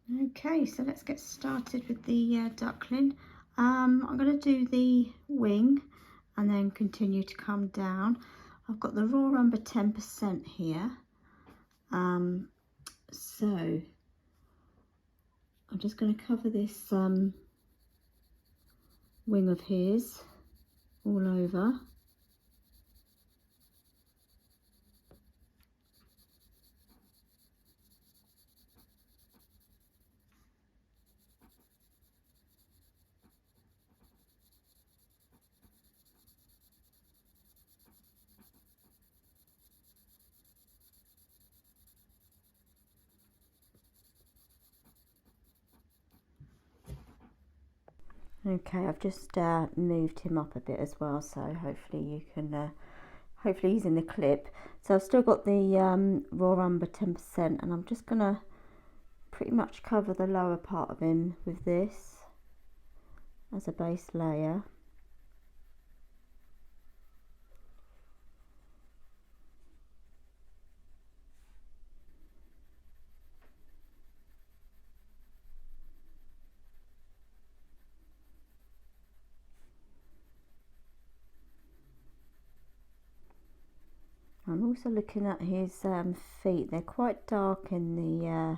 Okay, so let's get started with the duckling. I'm going to do the wing and then continue to come down. I've got the raw umber 10% here. So I'm just going to cover this wing of his all over. Okay, I've just moved him up a bit as well, so hopefully you can, hopefully he's in the clip. So I've still got the raw umber 10%, and I'm just going to pretty much cover the lower part of him with this as a base layer. I'm also looking at his feet. They're quite dark in the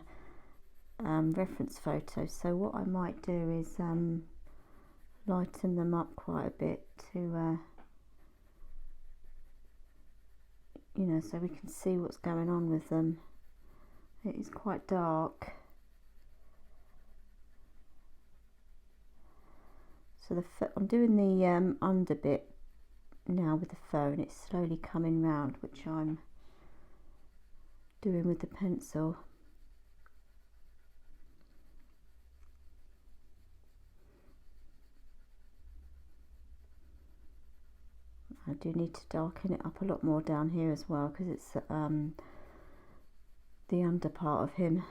reference photo, so what I might do is lighten them up quite a bit to you know, so we can see what's going on with them. It is quite dark. So I'm doing the under bit now with the phone. It's slowly coming round, which I'm doing with the pencil. I do need to darken it up a lot more down here as well, because it's the under part of him.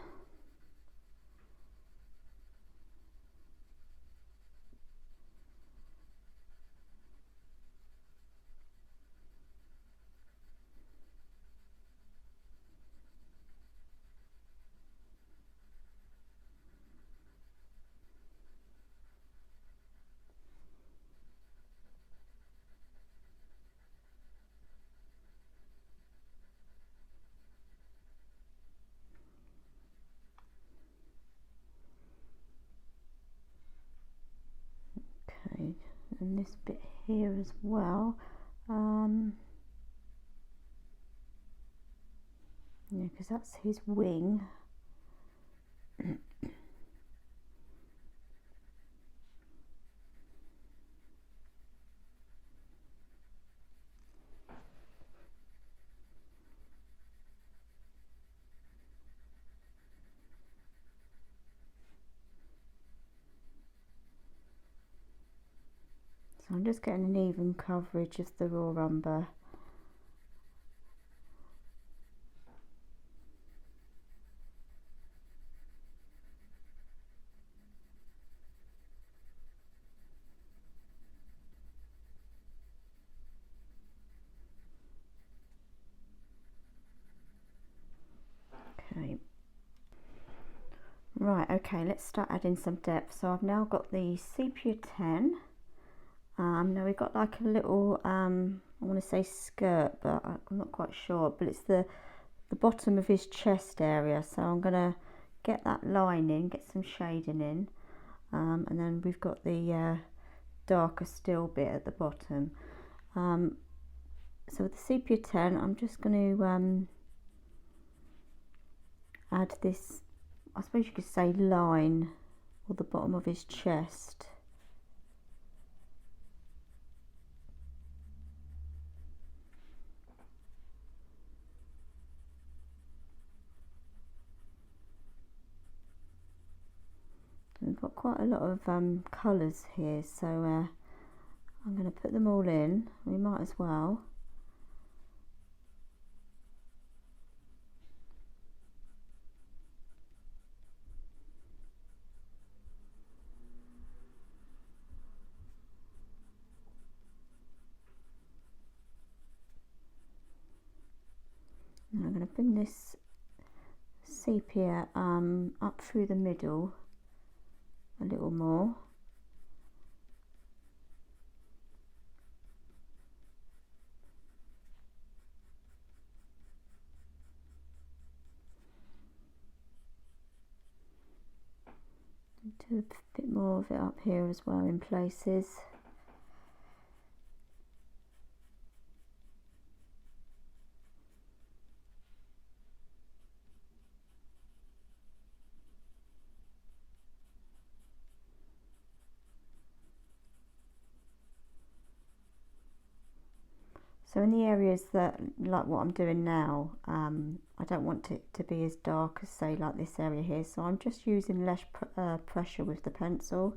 Okay, and this bit here as well. Yeah, because that's his wing. So I'm just getting an even coverage of the raw umber. Okay. Right, okay, let's start adding some depth. So I've now got the sepia 10. Now we've got like a little, I want to say skirt, but I'm not quite sure, but it's the bottom of his chest area. So I'm going to get that line in, get some shading in, and then we've got the darker still bit at the bottom. So with the sepia 10, I'm just going to add this, I suppose you could say, line or the bottom of his chest. We've got quite a lot of colours here, so I'm going to put them all in. We might as well. And I'm going to bring this sepia up through the middle a little more. Do a bit more of it up here as well in places. So in the areas that, like what I'm doing now, I don't want it to be as dark as, say, like this area here, so I'm just using less pressure with the pencil.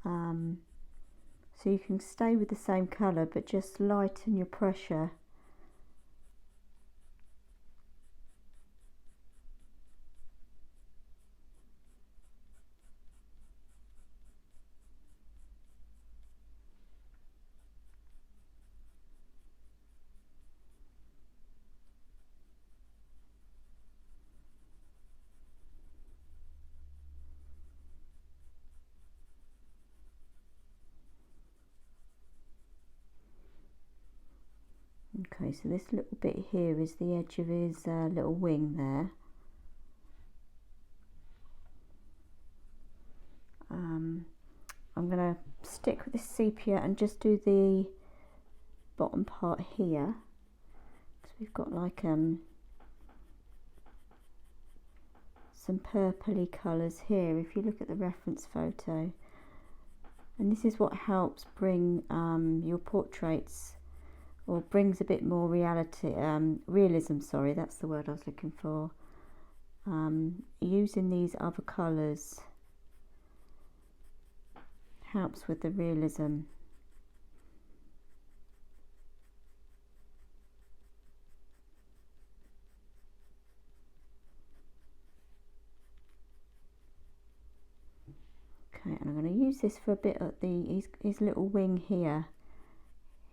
So you can stay with the same colour but just lighten your pressure. Okay, so this little bit here is the edge of his little wing there. I'm going to stick with this sepia and just do the bottom part here, because we've got like some purpley colours here if you look at the reference photo, and this is what helps bring your portraits, or brings a bit more realism, sorry, that's the word I was looking for. Using these other colours helps with the realism. Okay, and I'm going to use this for a bit at his little wing here.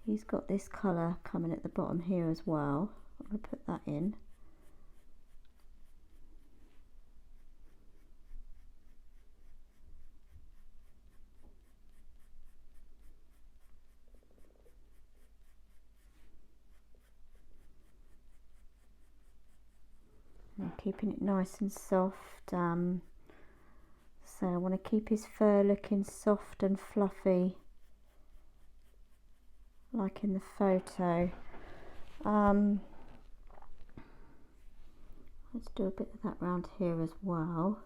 He's got this colour coming at the bottom here as well. I'm going to put that in. And keeping it nice and soft. So I want to keep his fur looking soft and fluffy, like in the photo. Let's do a bit of that round here as well.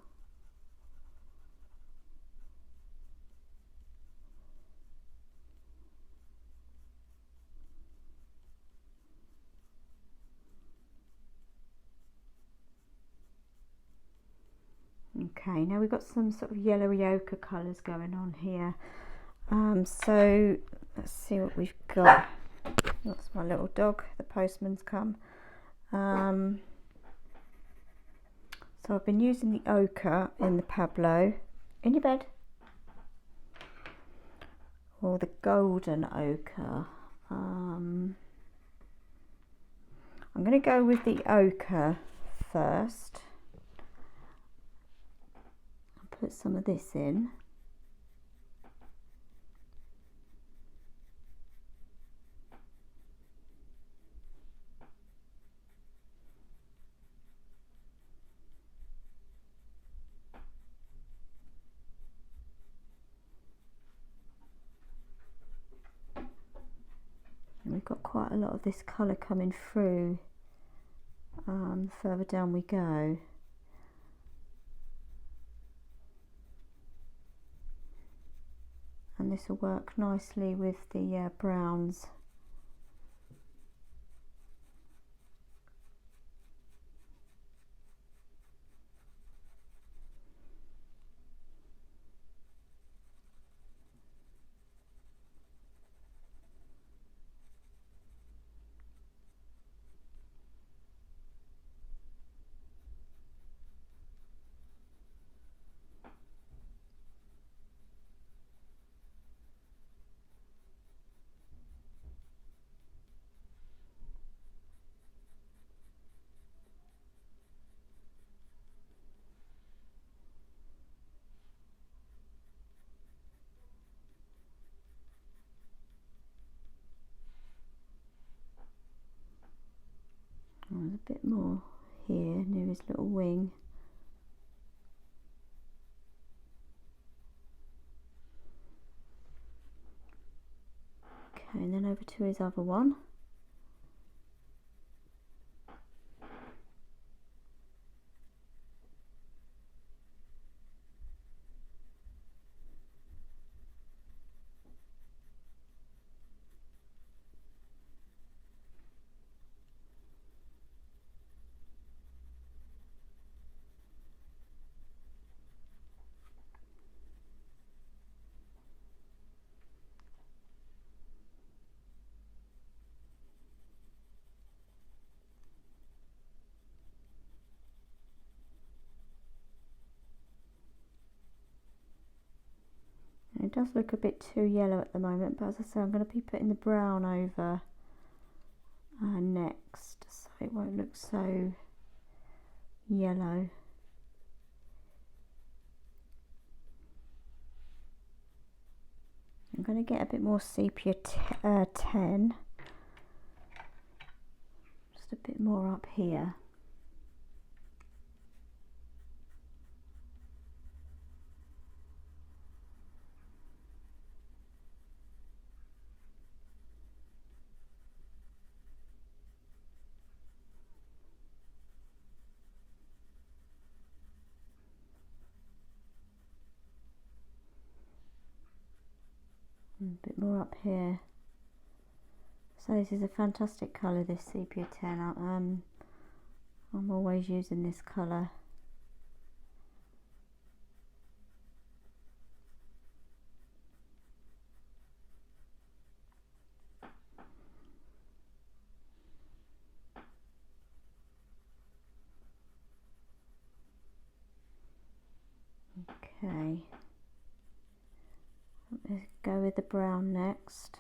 Okay, now we've got some sort of yellowy ochre colours going on here. So let's see what we've got. That's my little dog, the postman's come. So I've been using the ochre in the Pablo. In your bed. Or the golden ochre. I'm going to go with the ochre first. I'll put some of this in. And we've got quite a lot of this colour coming through further down we go. And this will work nicely with the browns. a bit more here near his little wing. Okay, and then over to his other one. It does look a bit too yellow at the moment, but as I say, I'm going to be putting the brown over next, so it won't look so yellow. I'm going to get a bit more sepia 10, just a bit more up here. And a bit more up here. So this is a fantastic colour, this sepia 10. I'm always using this colour. Okay, let's go with the brown next.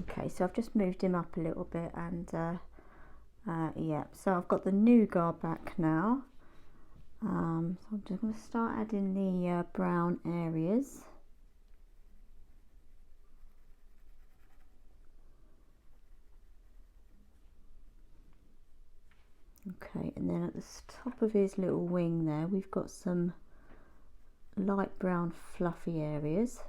Okay, so I've just moved him up a little bit, and yeah, so I've got the nougat back now. So I'm just going to start adding the brown areas. Okay, and then at the top of his little wing there, we've got some light brown fluffy areas.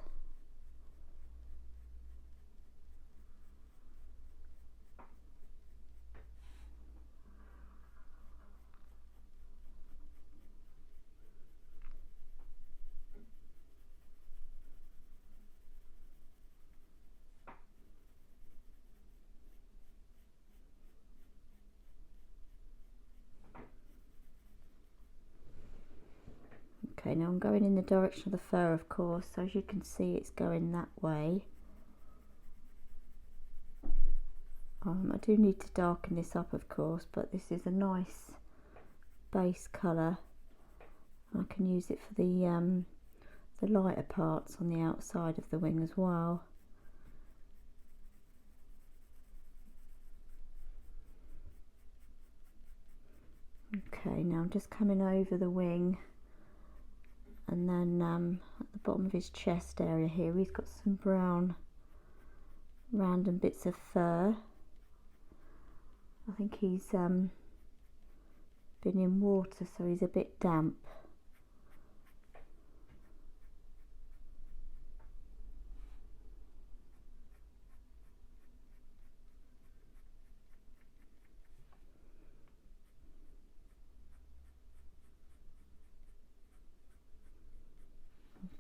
Okay, now I'm going in the direction of the fur, of course, so as you can see it's going that way. I do need to darken this up, of course, but this is a nice base colour. I can use it for the lighter parts on the outside of the wing as well. Okay, now I'm just coming over the wing, and then at the bottom of his chest area here, he's got some brown random bits of fur. I think he's been in water, so he's a bit damp.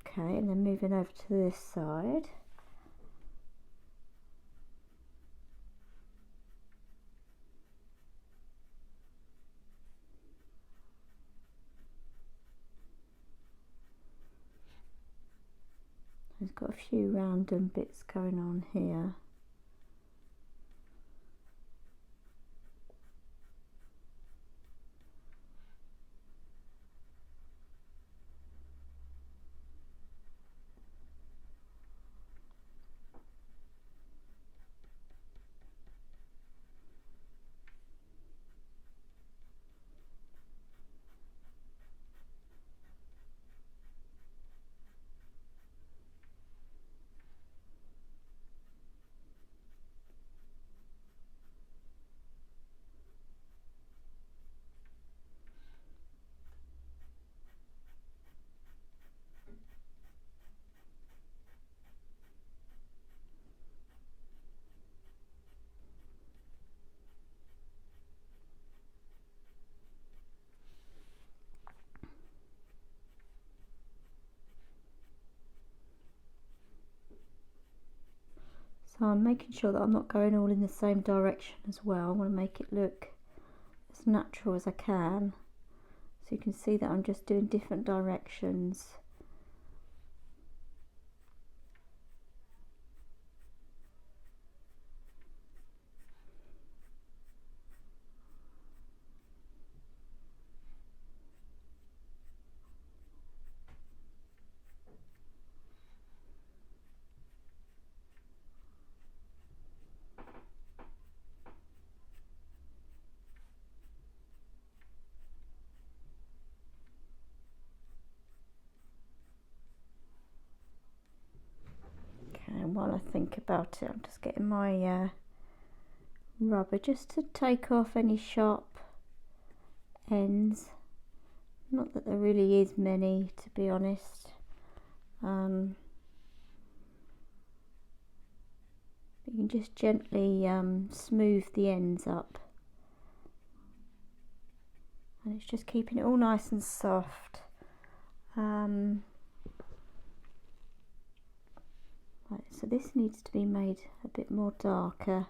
Okay, and then moving over to this side. He's got a few random bits going on here. So I'm making sure that I'm not going all in the same direction as well. I want to make it look as natural as I can. So you can see that I'm just doing different directions. And while I think about it, I'm just getting my rubber just to take off any sharp ends. Not that there really is many, to be honest. You can just gently smooth the ends up. And it's just keeping it all nice and soft. Right, so this needs to be made a bit more darker.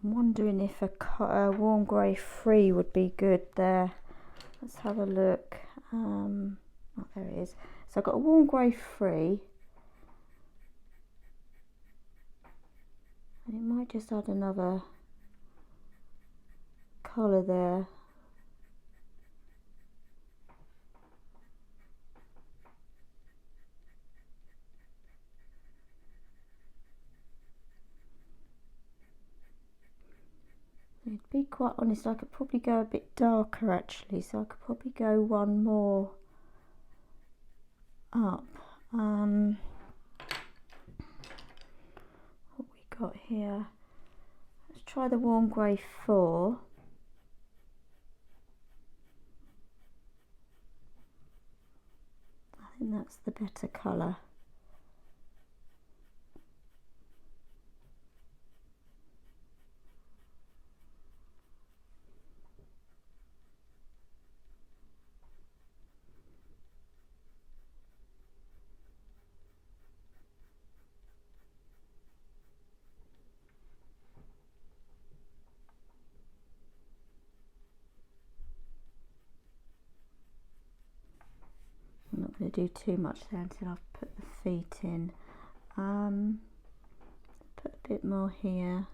I'm wondering if a warm grey 3 would be good there. Let's have a look. Oh, there it is. So I've got a warm grey 3. And it might just add another colour there. To be quite honest, I could probably go a bit darker actually, so I could probably go one more up. What we got here? Let's try the warm grey 4. I think that's the better colour. I'm not going to do too much there until I've put the feet in. Put a bit more here.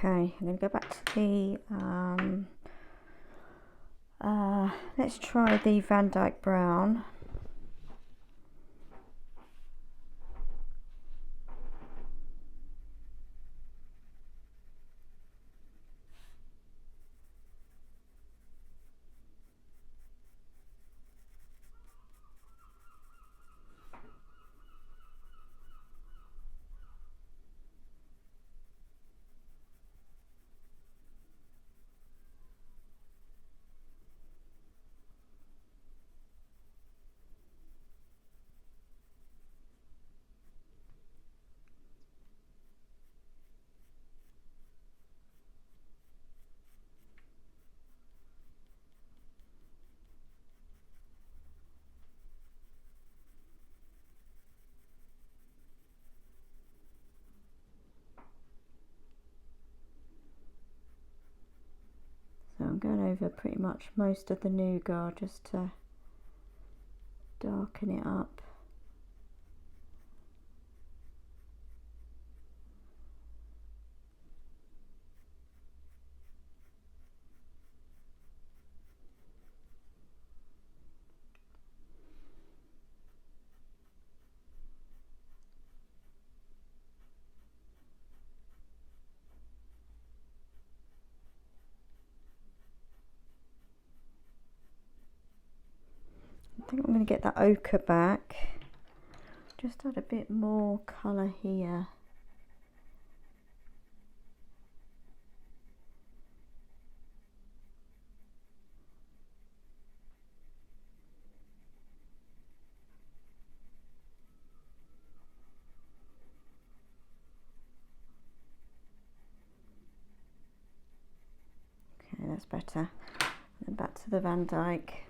Okay, I'm going to go back to the, let's try the Van Dyke brown. going over pretty much most of the nougat just to darken it up. I think I'm going to get that ochre back, just add a bit more colour here. Okay, that's better. And back to the Van Dyke.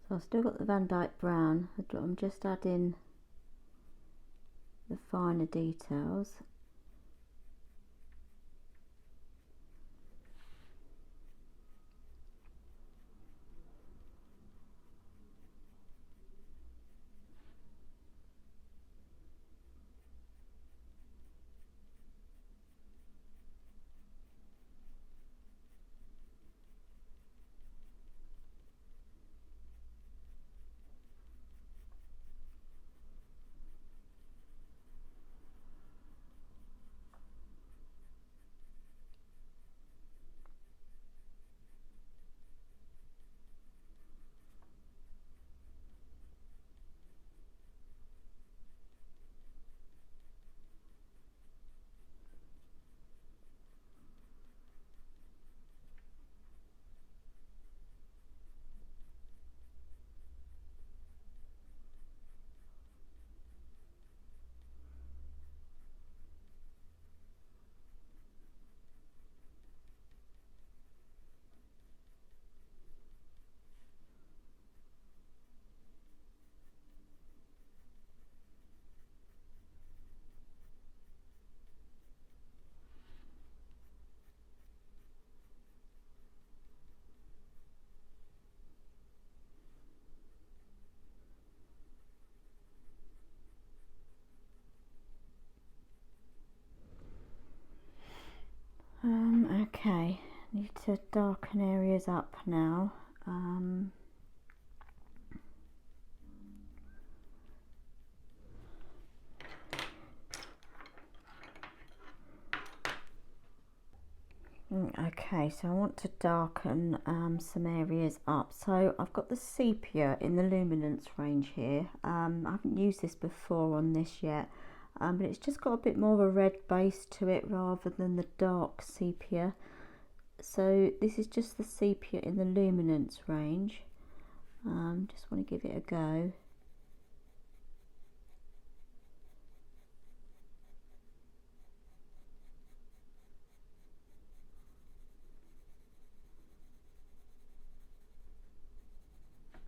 So I've still got the Van Dyke brown. I'm just adding the finer details. Okay, need to darken areas up now. Okay, so I want to darken some areas up. So I've got the sepia in the Luminance range here. I haven't used this before on this yet, but it's just got a bit more of a red base to it rather than the dark sepia. So this is just the sepia in the Luminance range. Just want to give it a go.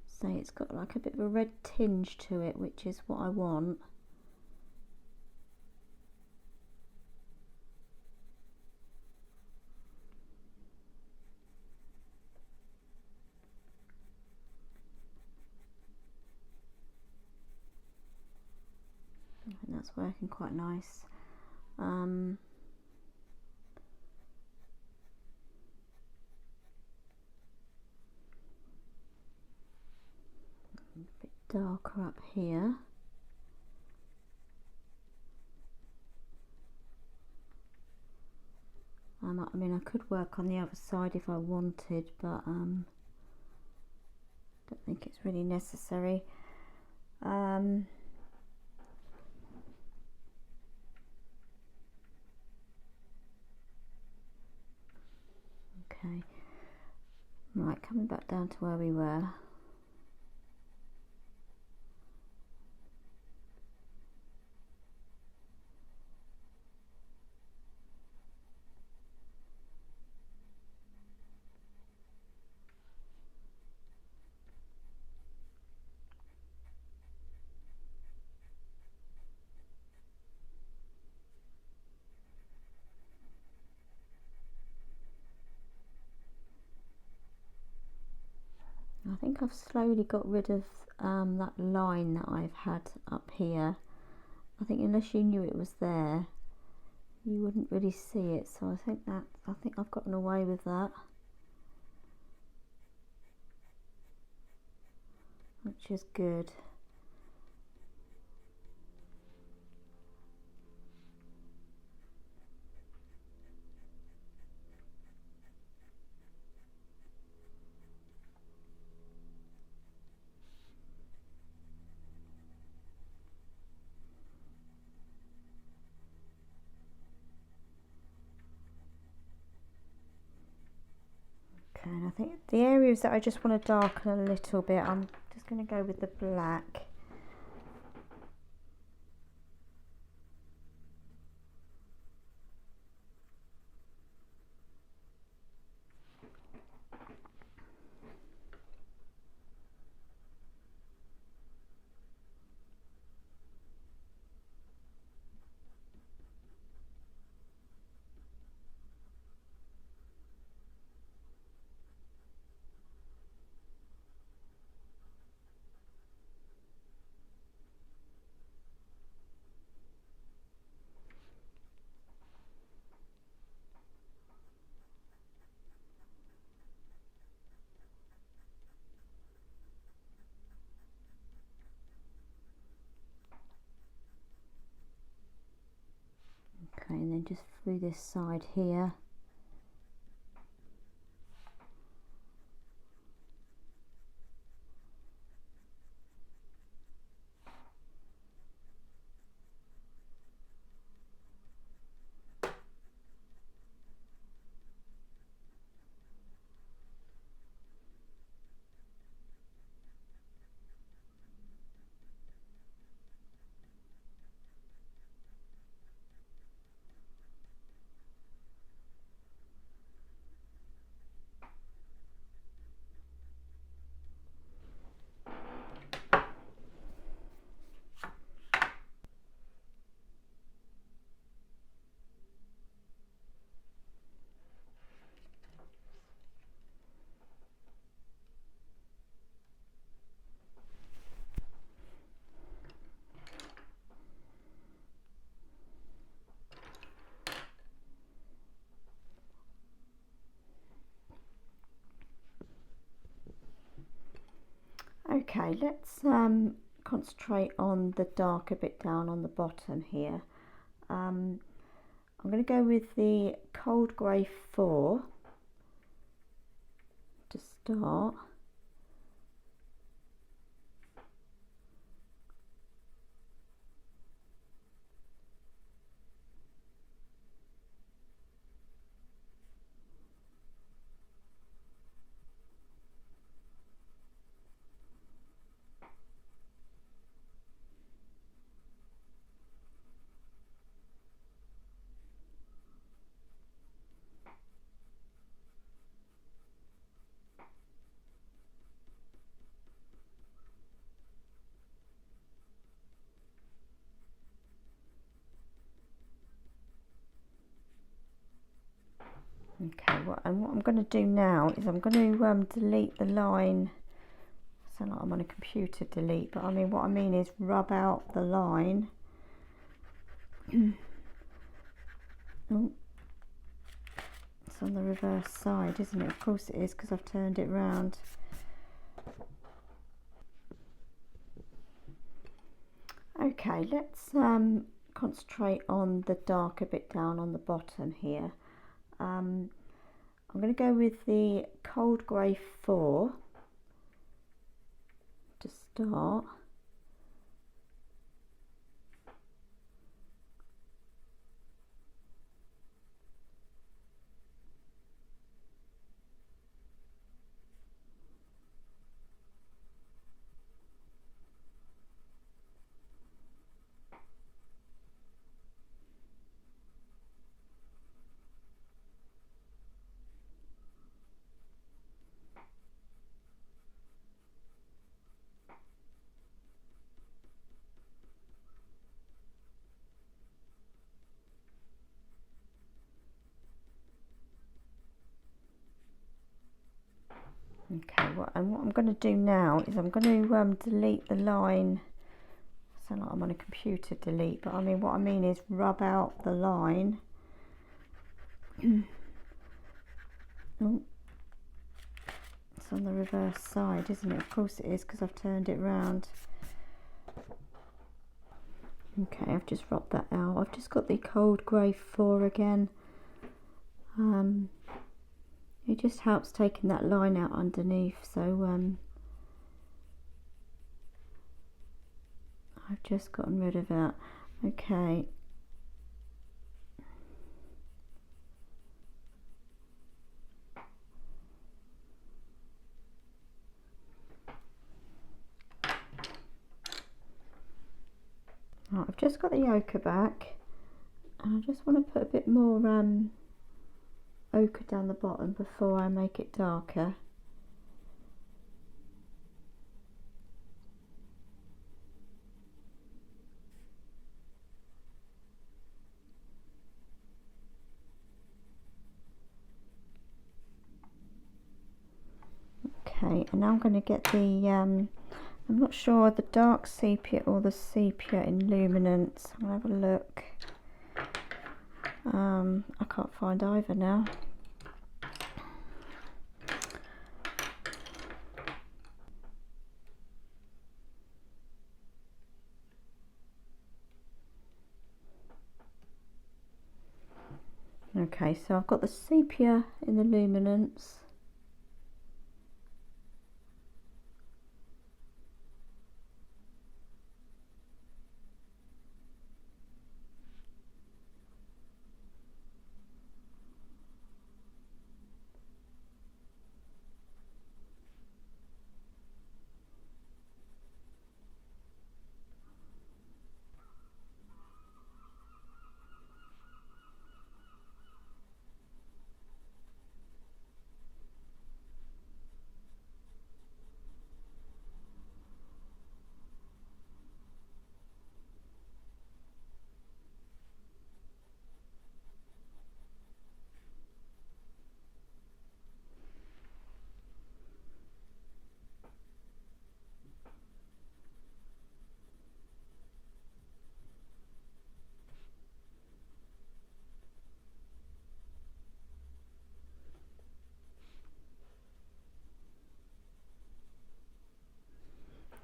So it's got like a bit of a red tinge to it, which is what I want. And that's working quite nice. A bit darker up here. I mean, I could work on the other side if I wanted, but don't think it's really necessary. A Right, coming back down to where we were. I think I've slowly got rid of that line that I've had up here. I think unless you knew it was there, you wouldn't really see it. So I think I've gotten away with that, which is good. Okay, and I think the areas that I just want to darken a little bit, I'm just going to go with the black. Okay, and then just through this side here. Okay, let's concentrate on the darker bit down on the bottom here. I'm going to go with the cold grey 4 to start. Okay, what I'm going to do now is I'm going to delete the line. I sound like I'm on a computer delete, but I mean what I mean is rub out the line. Oh, it's on the reverse side, isn't it? Of course it is, because I've turned it round. Okay, let's concentrate on the darker bit down on the bottom here. I'm going to go with the cold grey 4 to start. Okay, what I'm going to do now is I'm going to delete the line. I sound like I'm on a computer delete, but I mean what I mean is rub out the line. Oh, it's on the reverse side, isn't it? Of course it is, because I've turned it round. Okay, I've just rubbed that out. I've just got the cold grey 4 again. It just helps taking that line out underneath, so I've just gotten rid of that. Okay. Right, I've just got the ochre back, and I just want to put a bit more ochre down the bottom before I make it darker. Okay, and now I'm going to get the I'm not sure the dark sepia or the sepia in Luminance. I'll have a look. I can't find either now. Okay, so I've got the sepia in the Luminance.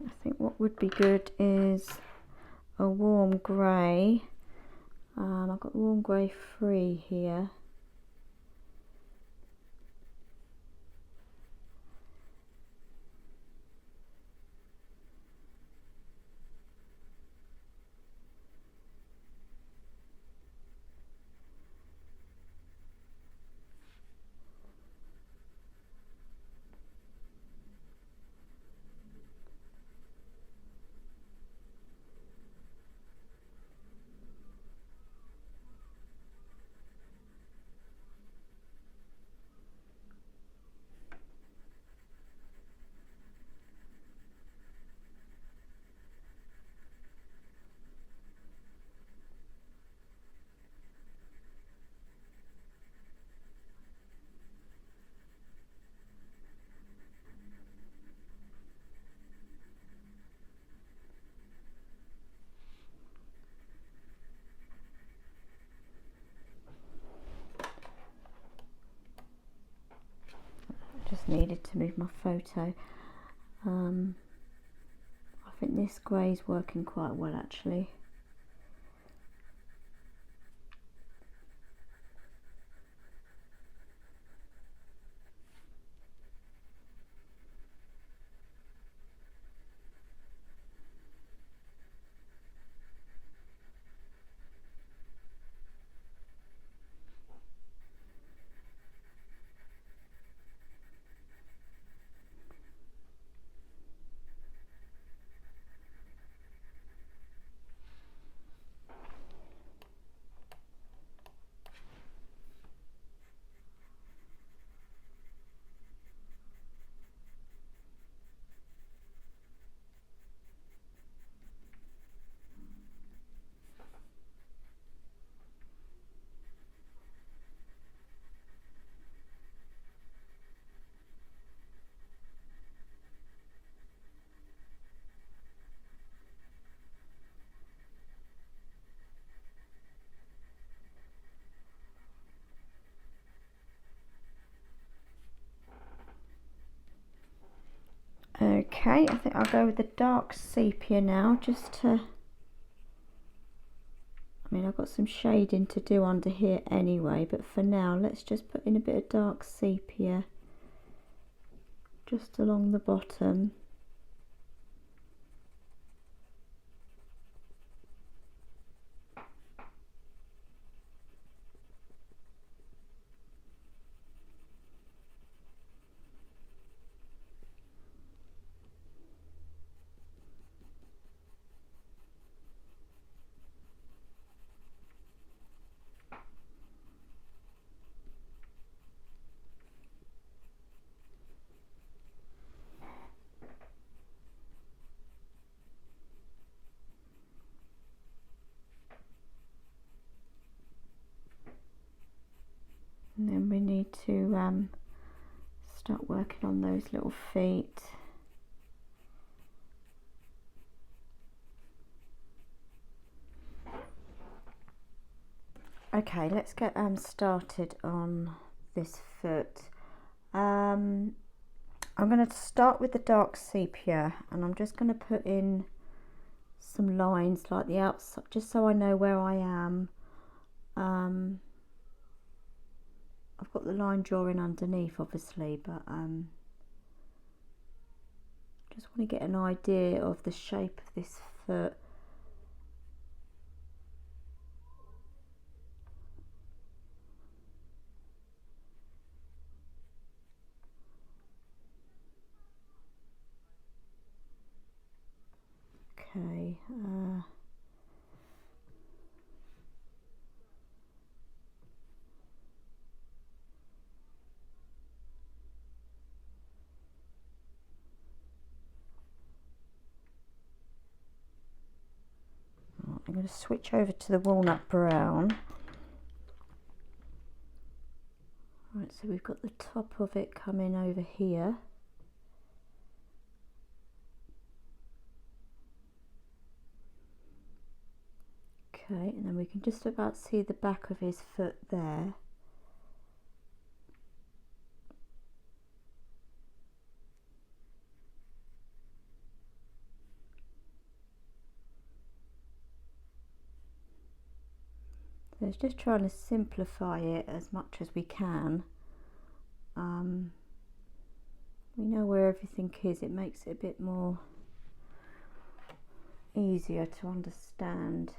I think what would be good is a warm grey. I've got the warm grey 3 here. Just needed to move my photo. I think this grey is working quite well actually. Okay, I think I'll go with the dark sepia now, just to, I mean, I've got some shading to do under here anyway, but for now let's just put in a bit of dark sepia just along the bottom. And then we need to start working on those little feet. Okay, let's get started on this foot. I'm going to start with the dark sepia, and I'm just going to put in some lines like the outside, just so I know where I am. I've got the line drawing underneath obviously, but just want to get an idea of the shape of this foot. Okay, I'm going to switch over to the walnut brown. Right, so we've got the top of it coming over here. Okay, and then we can just about see the back of his foot there. So it's just trying to simplify it as much as we can. We know where everything is, it makes it a bit more easier to understand.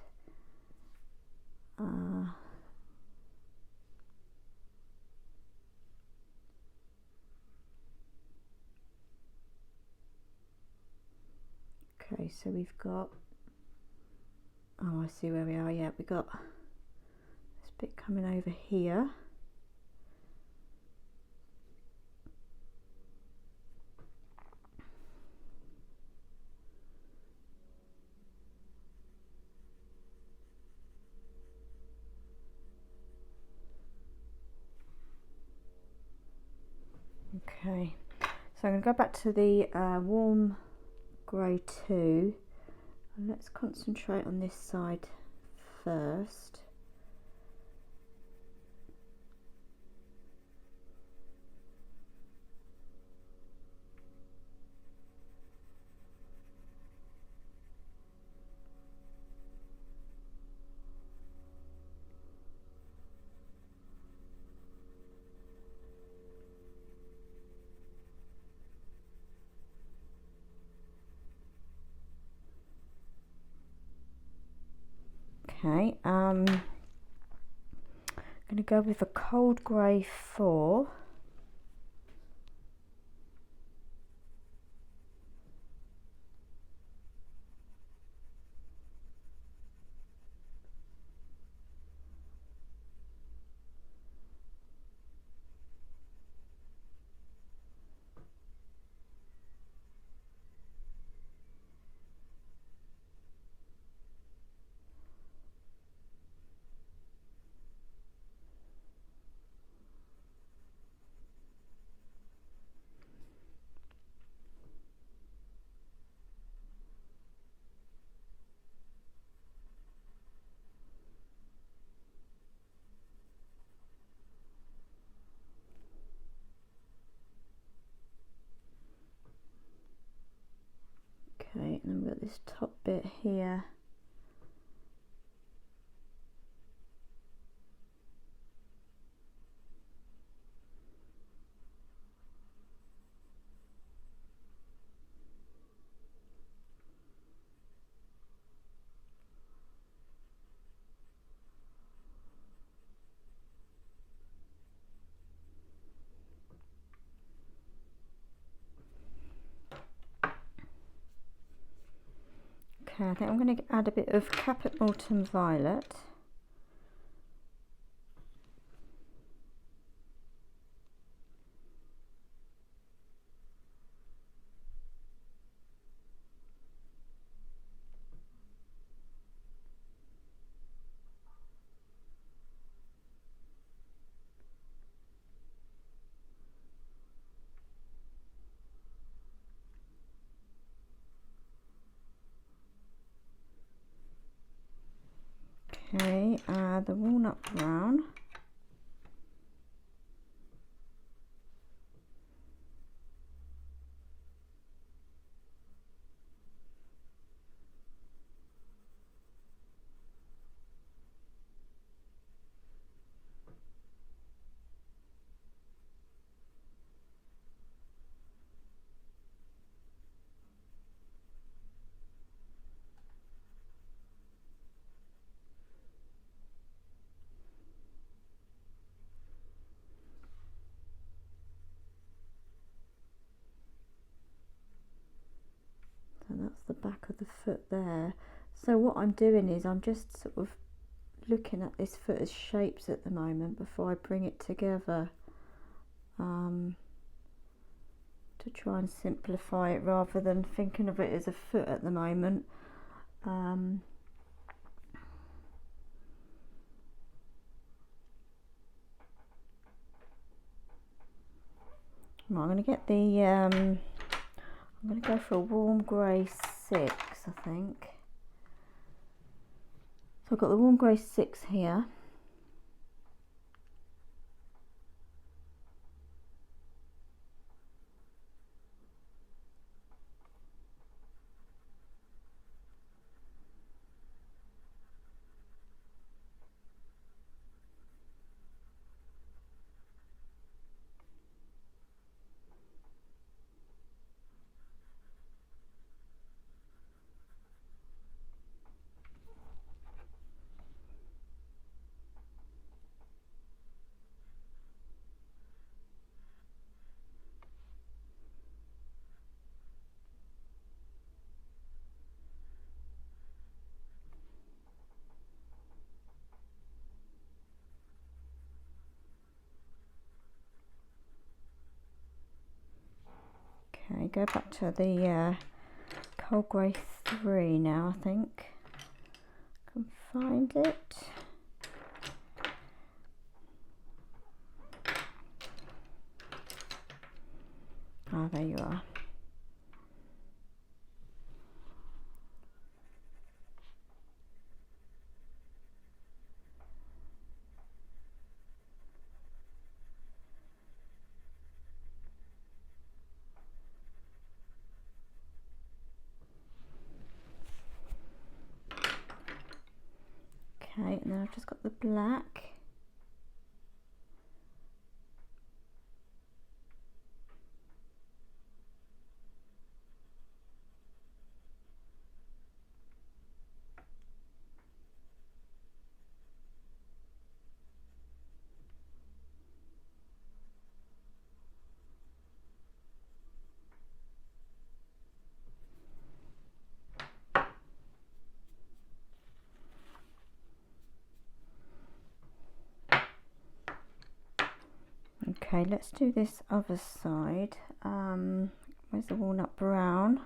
Okay, so we've got, oh, I see where we are. Yeah, we've got this bit coming over here. Okay, so I'm going to go back to the warm grey 2, and let's concentrate on this side first. Okay, I'm going to go with a cold grey 4. this top bit here. Okay, I think I'm going to add a bit of caput mortuum violet. Okay, the walnut brown. So that's the back of the foot there. So what I'm doing is I'm just sort of looking at this foot as shapes at the moment before I bring it together, to try and simplify it rather than thinking of it as a foot at the moment. Right, I'm going to get the I'm going to go for a warm grey 6, I think. So I've got the warm grey 6 here. Okay, go back to the cold grey 3 now, I think. Can find it. Ah, there you are. Okay, and then I've just got the black. Okay, let's do this other side. Where's the walnut brown?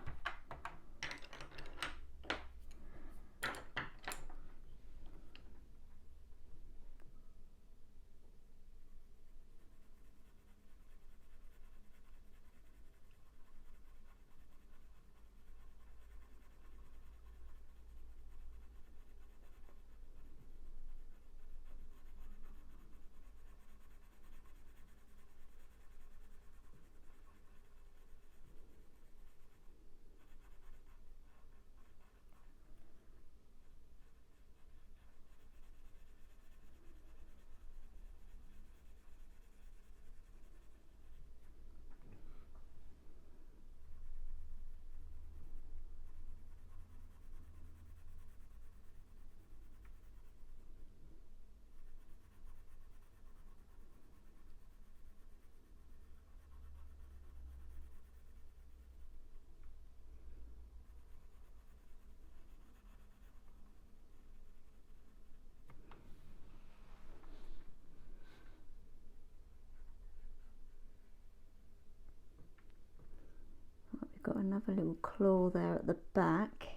another little claw there at the back.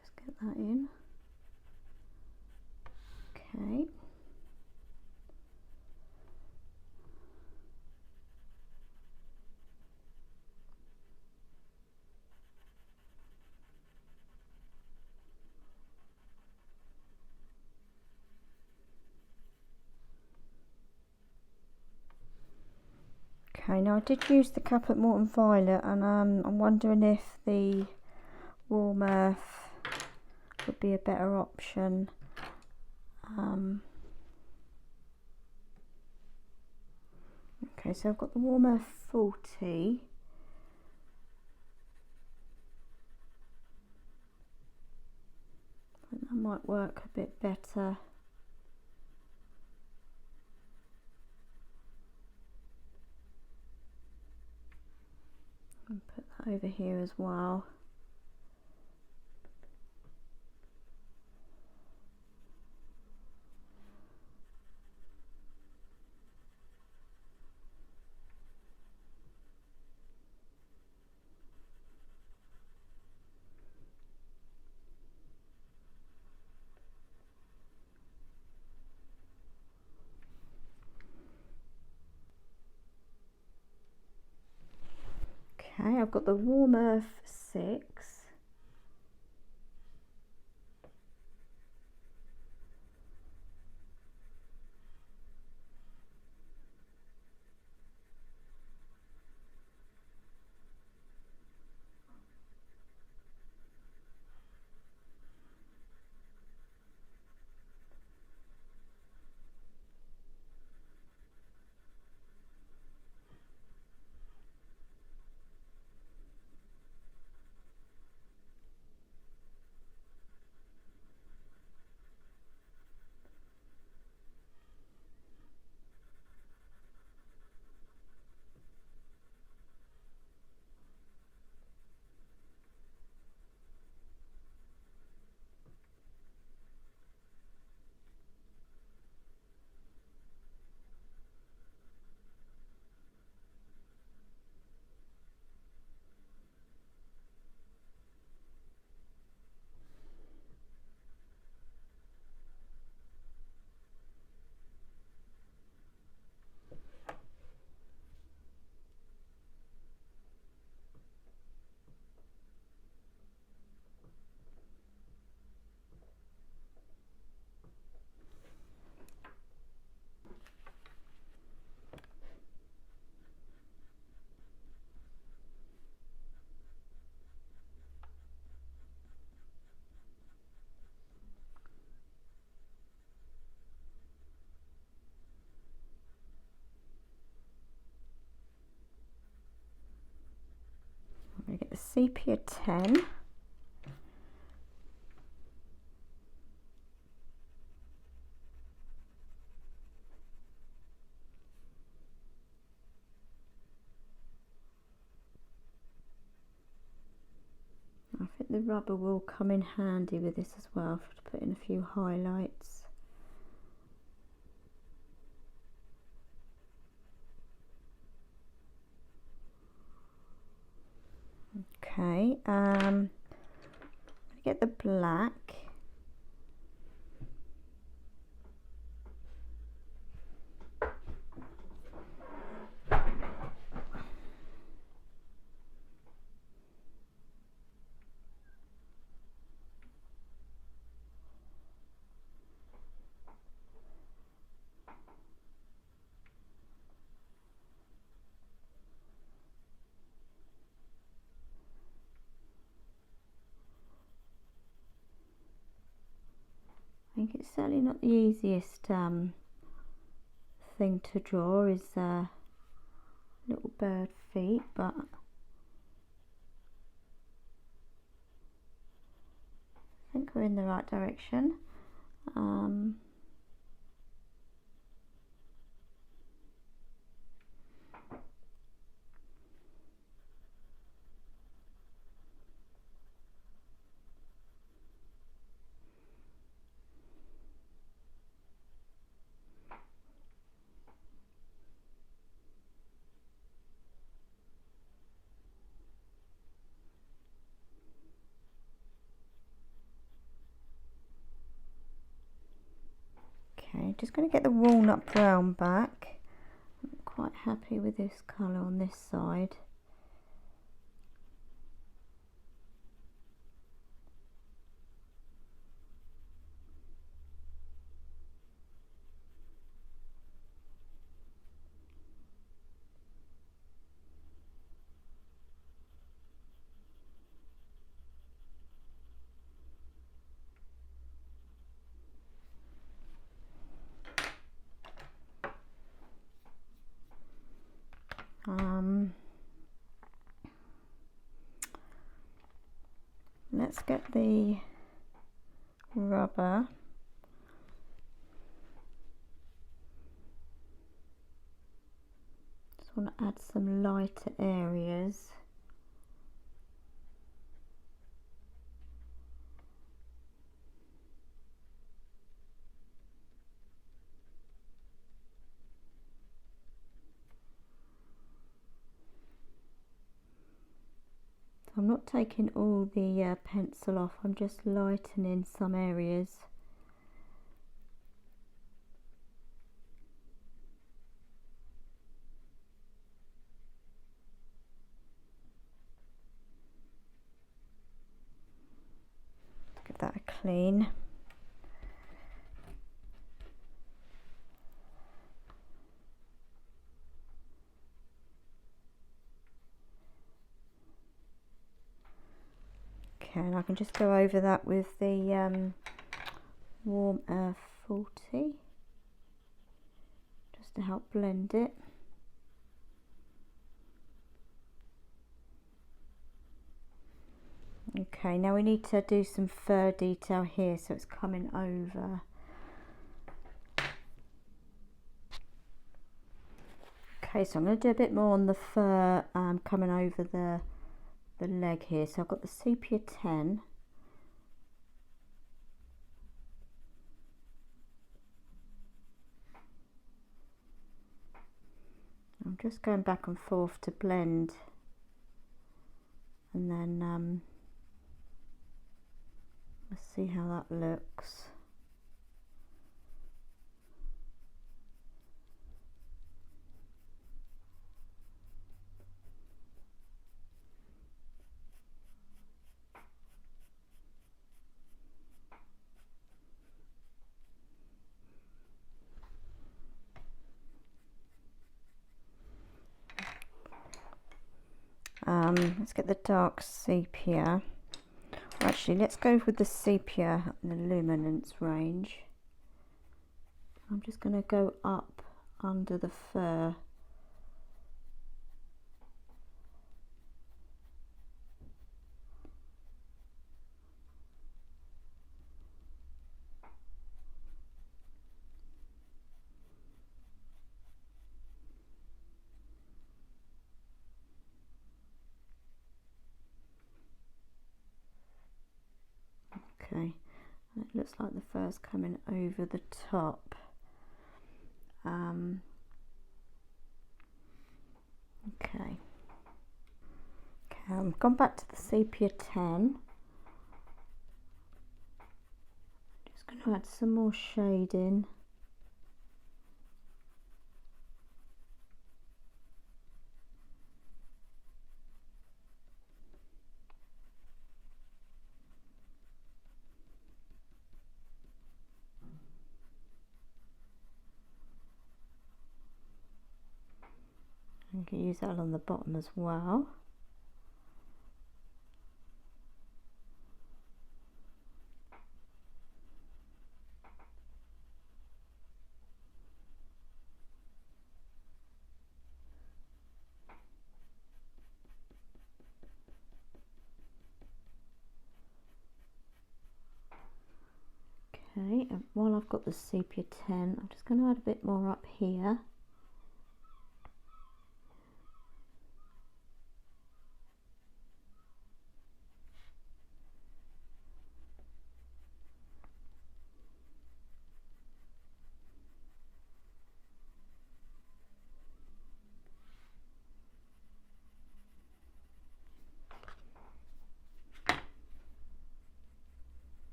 Just get that in. Okay. Okay, now I did use the caput mortuum violet, and I'm wondering if the warm earth would be a better option. Okay, so I've got the warm earth 40. I think that might work a bit better. And put that over here as well. Okay, I've got the warm earth 6. I'm going to get the sepia 10. I think the rubber will come in handy with this as well, to put in a few highlights. Okay, I'm going to get the black. I think it's certainly not the easiest thing to draw, is little bird feet, but I think we're in the right direction. Okay, just going to get the walnut brown back. I'm quite happy with this colour on this side. Let's get the rubber. Just want to add some lighter areas. I'm not taking all the pencil off, I'm just lightening some areas. Give that a clean. Okay, and I can just go over that with the Warm Earth 40 just to help blend it. Okay, now we need to do some fur detail here, so it's coming over. Okay, so I'm going to do a bit more on the fur coming over the leg here. So I've got the sepia 10. I'm just going back and forth to blend, and then let's see how that looks. Let's get the dark sepia. Actually, let's go with the sepia in the Luminance range. I'm just going to go up under the fur. Okay, it looks like the fur's coming over the top. Okay, I've gone back to the sepia 10. Just going to add some more shading. You can use that along the bottom as well. Okay, and while I've got the sepia 10, I'm just going to add a bit more up here.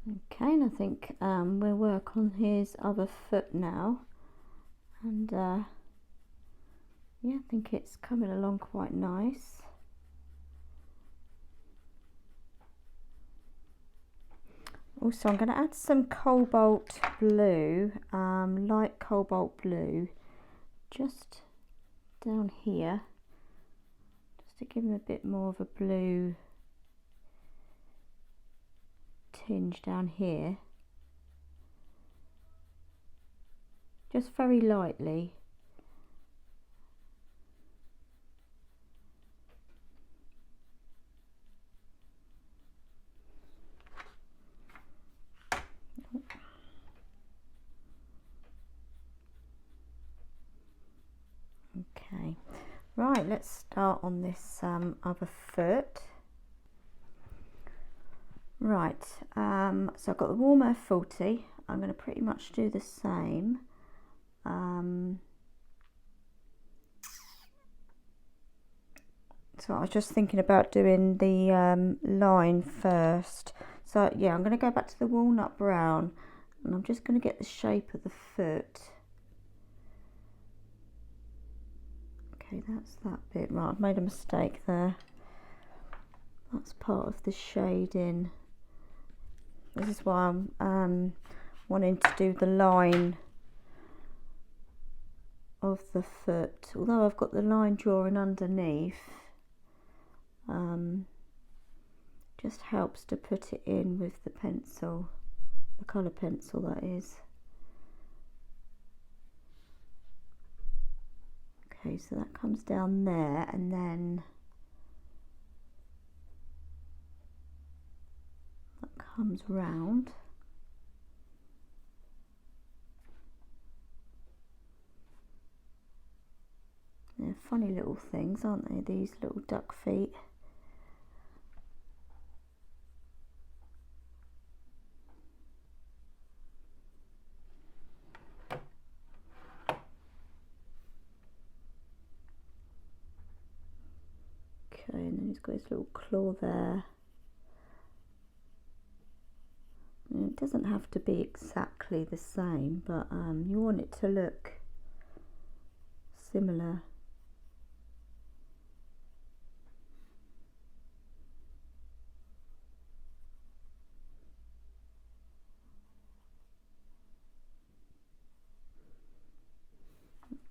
Okay, and I think we'll work on his other foot now, and yeah, I think it's coming along quite nice. Also, I'm going to add some cobalt blue, light cobalt blue, just down here, just to give him a bit more of a blue tinge down here, just very lightly. Okay, right, let's start on this other foot. Right, so I've got the warm earth 40. I'm going to pretty much do the same. So I was just thinking about doing the line first. So yeah, I'm going to go back to the walnut brown, and I'm just going to get the shape of the foot. Okay, that's that bit. Right, I've made a mistake there. That's part of the shading. This is why I'm wanting to do the line of the foot, although I've got the line drawing underneath. Just helps to put it in with the pencil, the colour pencil that is. Okay, so that comes down there, and then that comes round. They're funny little things, aren't they, these little duck feet? Okay, and then he's got his little claw there. And it doesn't have to be exactly the same, but you want it to look similar.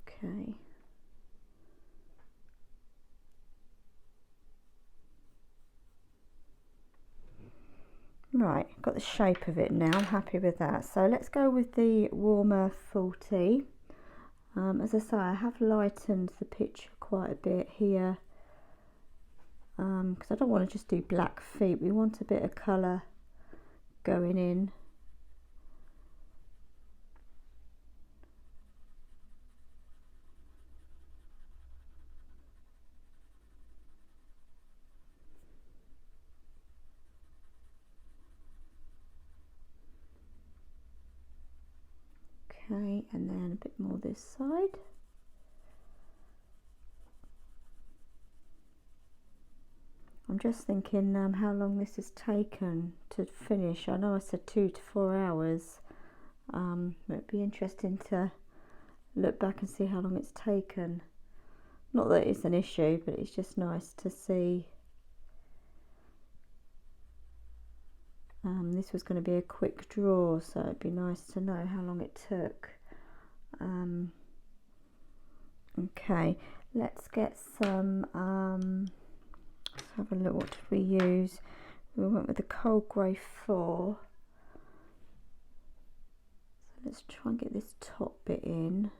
Okay. Right, got the shape of it now, I'm happy with that. So let's go with the warm earth 40. As I say, I have lightened the picture quite a bit here, because I don't want to just do black feet, we want a bit of colour going in. Okay, and then a bit more this side. I'm just thinking how long this has taken to finish. I know I said 2 to 4 hours. It'd be interesting to look back and see how long it's taken. Not that it's an issue, but it's just nice to see. This was going to be a quick draw, so it'd be nice to know how long it took. Okay, let's get some, let's have a look, what did we use? We went with the cold grey 4. So let's try and get this top bit in.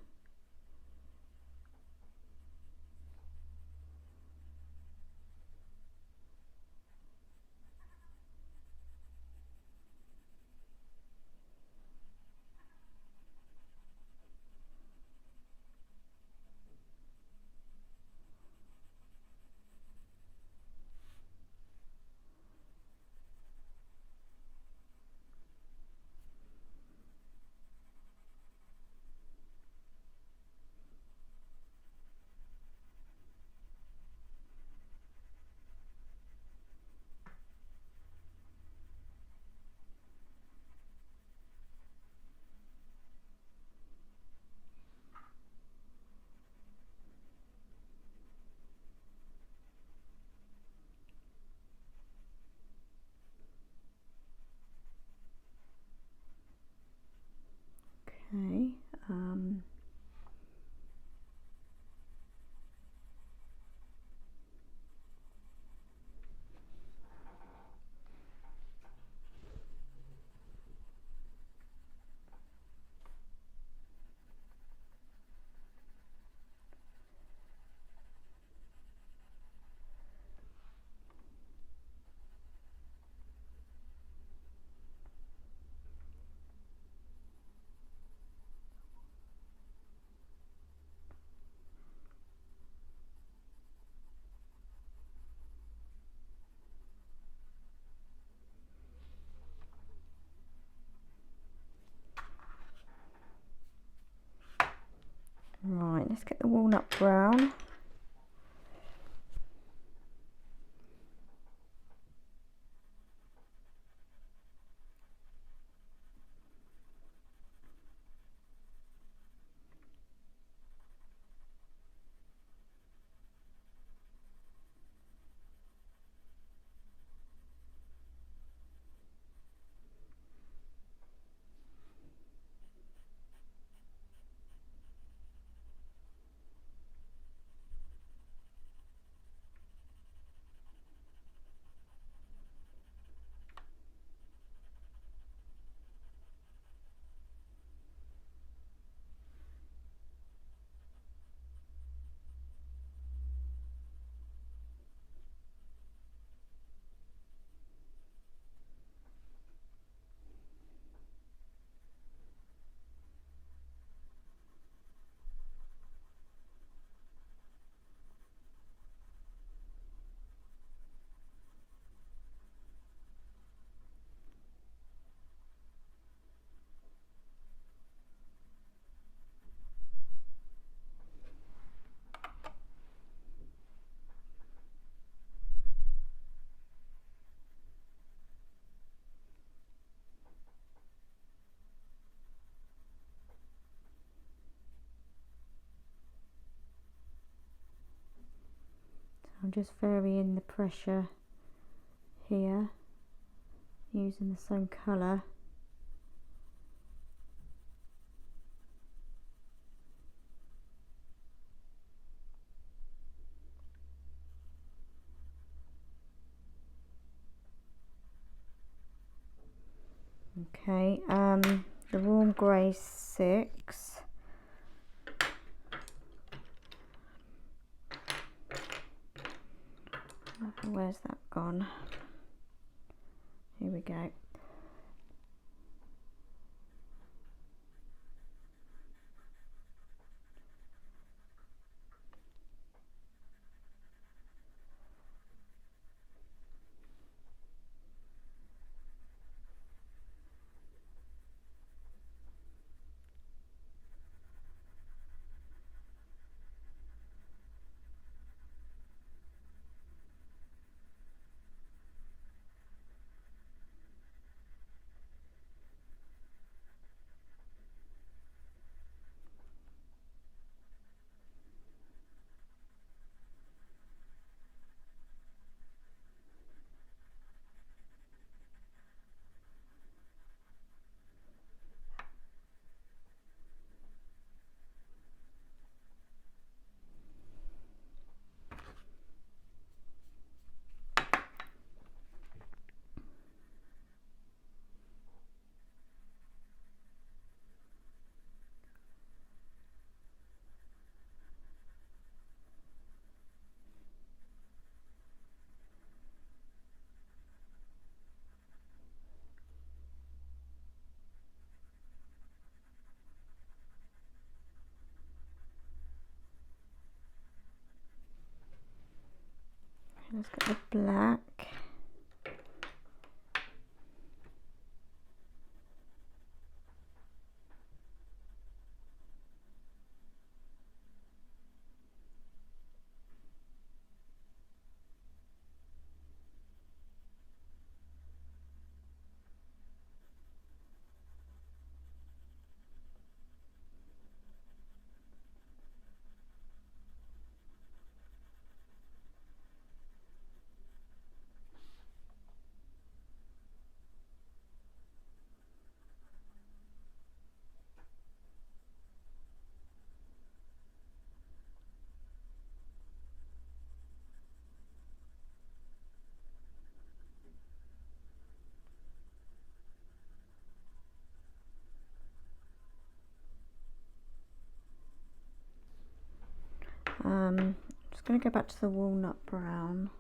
let's get the walnut brown. I'm just varying the pressure here, using the same colour. Okay, the warm grey 6. Where's that gone? Here we go. Let's get the black. I'm just going to go back to the walnut brown.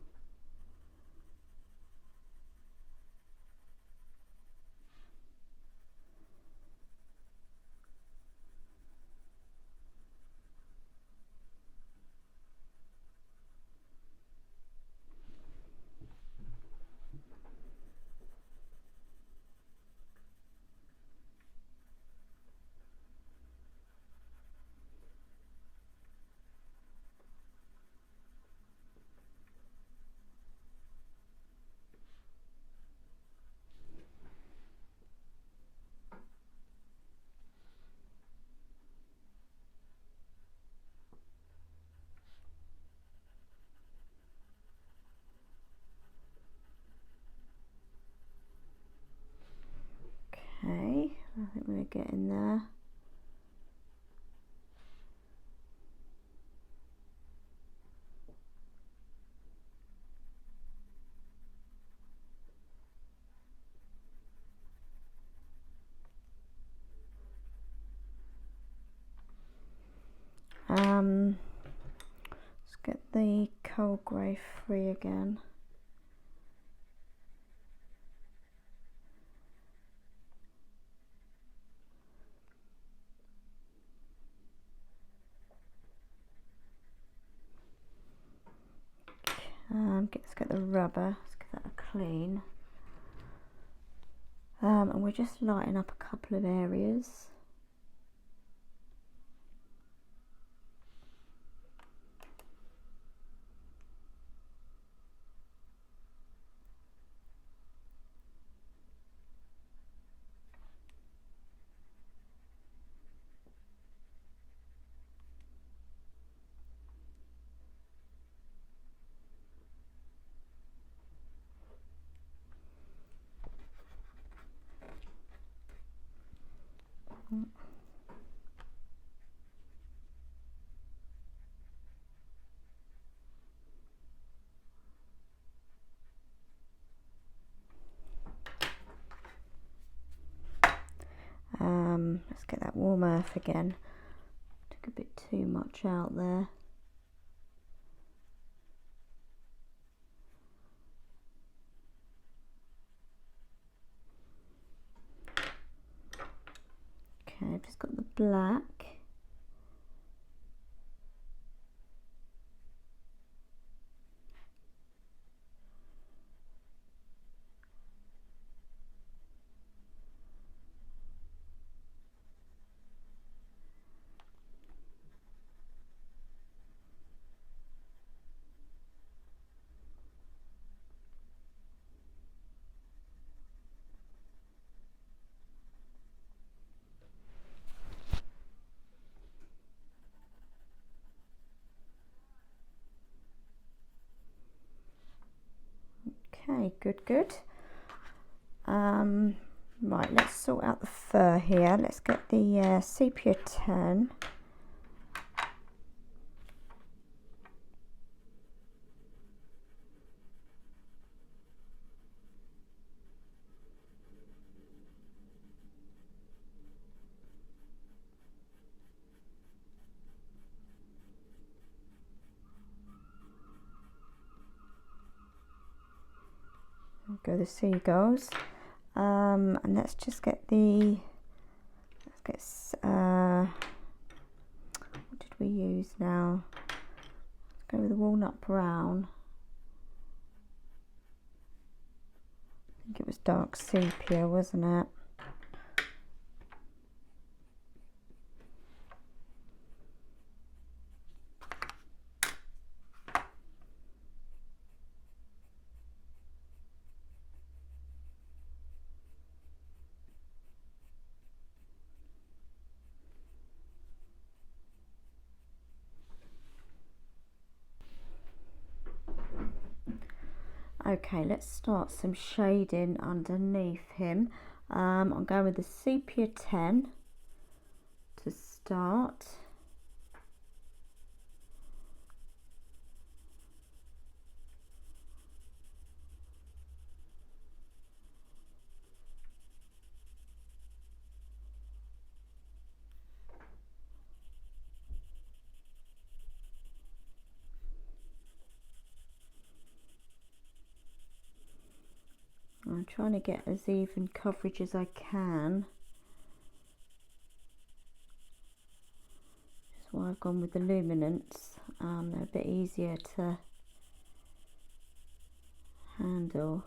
think we're getting there. Let's get the coal grey free again. Let's get the rubber, let's give that a clean. And we're just lighting up a couple of areas. Let's get that warm earth again. Took a bit too much out there. Okay, I've just got the black. Okay, good. Right, let's sort out the fur here. Let's get the sepia 10. Go the seagulls, and let's just get the, what did we use now? Let's go with the walnut brown. I think it was dark sepia, wasn't it? Okay, let's start some shading underneath him. I'm going with the sepia 10 to start. I'm trying to get as even coverage as I can. That's why I've gone with the Luminance. They're a bit easier to handle.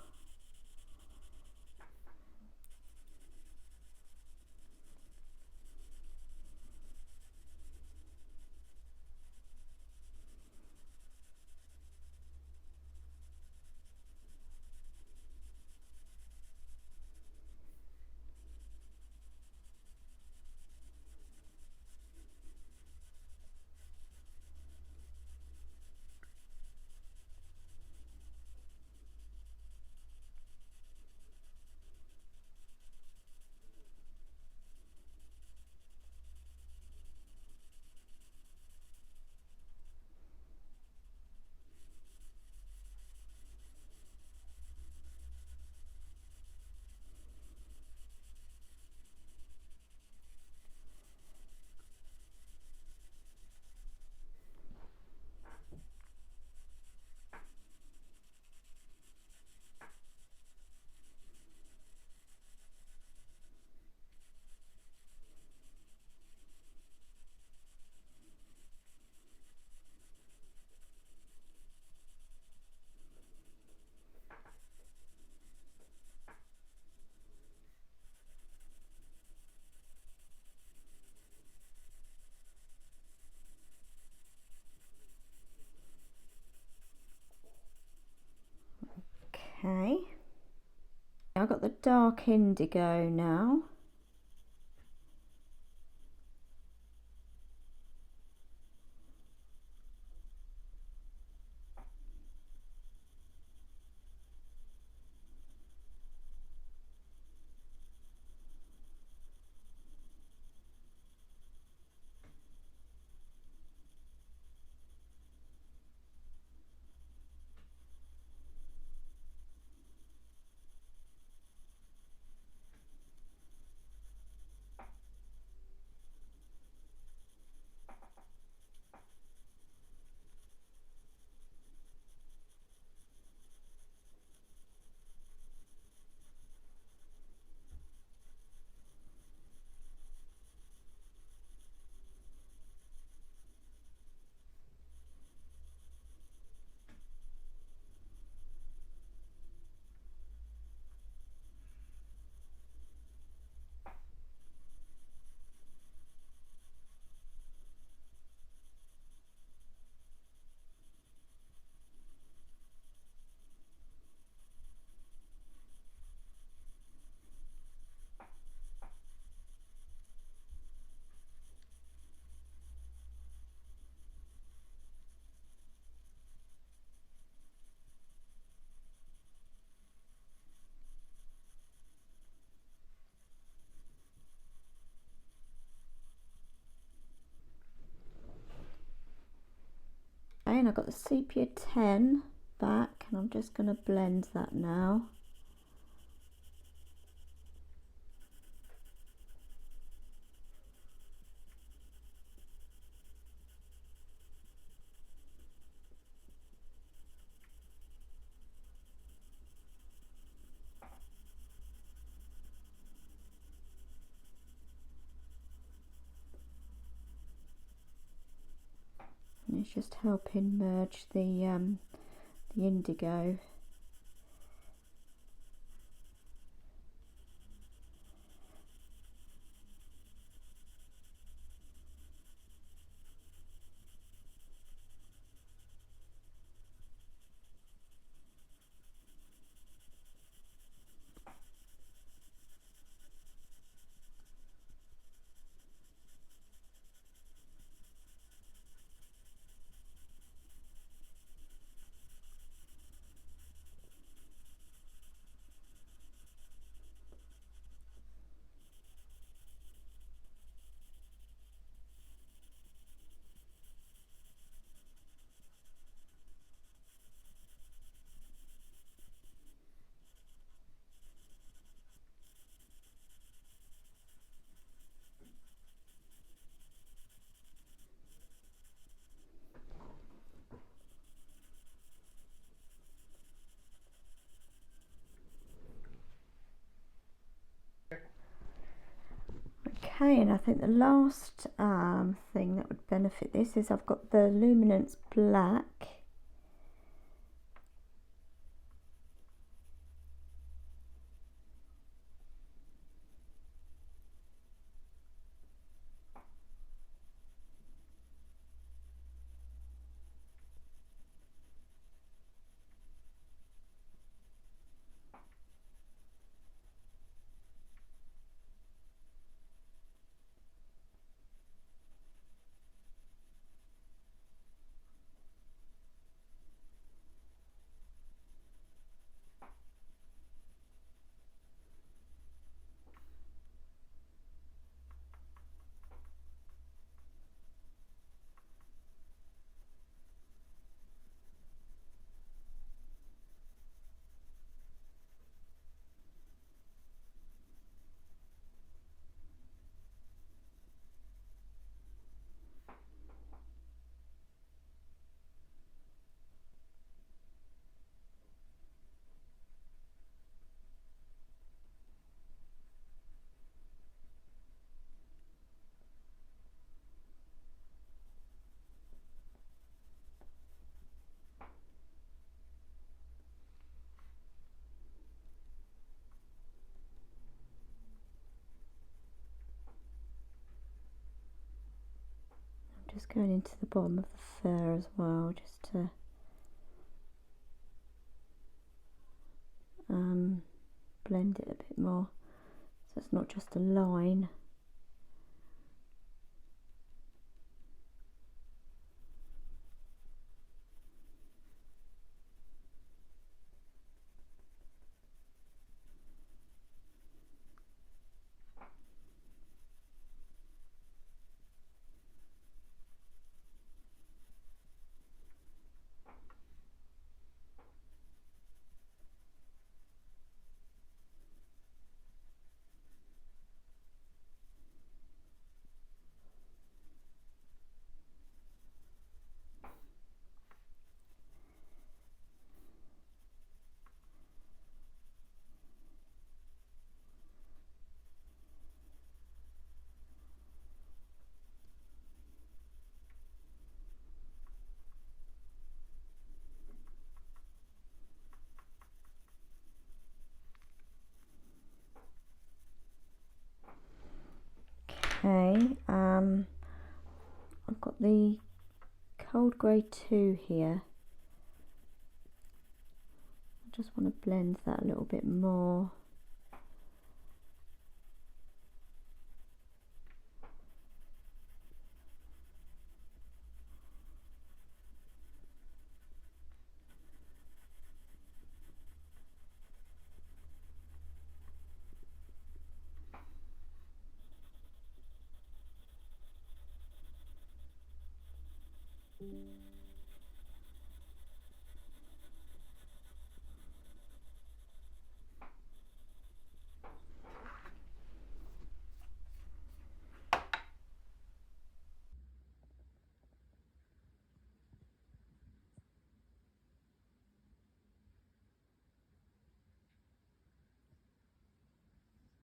Okay, I've got the dark indigo now. And I've got the sepia 10 back, and I'm just going to blend that now. And it's just helping merge the indigo. Okay, and I think the last thing that would benefit this is I've got the Luminance black. Just going into the bottom of the fur as well, just to blend it a bit more so it's not just a line. Okay, I've got the cold grey 2 here. I just want to blend that a little bit more.